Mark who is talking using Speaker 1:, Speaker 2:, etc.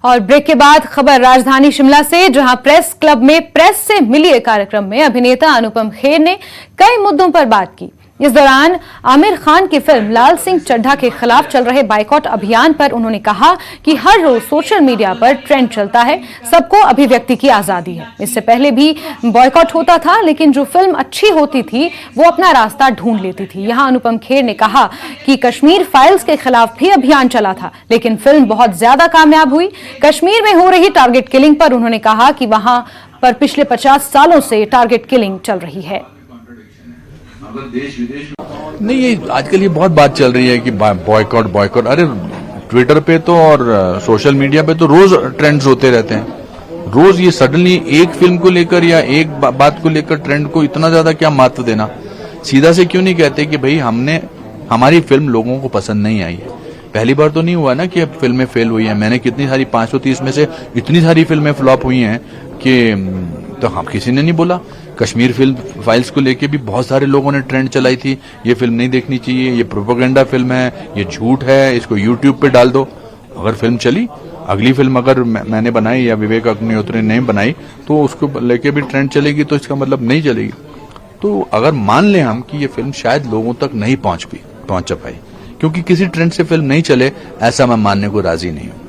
Speaker 1: और ब्रेक के बाद खबर राजधानी शिमला से, जहां प्रेस क्लब में प्रेस से मिली एक कार्यक्रम में अभिनेता अनुपम खेर ने कई मुद्दों पर बात की। इस दौरान आमिर खान की फिल्म लाल सिंह चड्ढा के खिलाफ चल रहे बाइकॉट अभियान पर उन्होंने कहा कि हर रोज सोशल मीडिया पर ट्रेंड चलता है, सबको अभिव्यक्ति की आजादी है। इससे पहले भी बॉयकॉट होता था, लेकिन जो फिल्म अच्छी होती थी वो अपना रास्ता ढूंढ लेती थी। यहां अनुपम खेर ने कहा कि कश्मीर फाइल्स के खिलाफ भी अभियान चला था, लेकिन फिल्म बहुत ज्यादा कामयाब हुई। कश्मीर में हो रही टारगेट किलिंग पर उन्होंने कहा कि वहां पर पिछले 50 सालों से टारगेट किलिंग चल रही है।
Speaker 2: नहीं, ये आजकल ये बहुत बात चल रही है कि बॉयकॉट। अरे ट्विटर पे तो और सोशल मीडिया पे तो रोज ट्रेंड्स होते रहते हैं। रोज ये सडनली एक फिल्म को लेकर या एक बात को लेकर ट्रेंड को इतना ज्यादा क्या महत्व देना। सीधा से क्यों नहीं कहते कि भाई हमारी फिल्म लोगों को पसंद नहीं आई है। पहली बार तो नहीं हुआ ना कि फिल्में फेल हुई है। मैंने कितनी सारी 530 में से इतनी सारी फिल्में फ्लॉप हुई हैं कि तो हम किसी ने नहीं बोला। कश्मीर फिल्म फाइल्स को लेके भी बहुत सारे लोगों ने ट्रेंड चलाई थी, ये फिल्म नहीं देखनी चाहिए, ये प्रोपेगेंडा फिल्म है, ये झूठ है, इसको यूट्यूब पे डाल दो। अगर फिल्म चली, अगली फिल्म अगर मैंने बनाई या विवेक अग्निहोत्री ने बनाई तो उसको लेके भी ट्रेंड चलेगी, तो इसका मतलब नहीं चलेगी। तो अगर मान लें हम कि ये फिल्म शायद लोगों तक नहीं पहुंच पाई, क्योंकि किसी ट्रेंड से फिल्म नहीं चले, ऐसा मैं मानने को राजी नहीं हूं।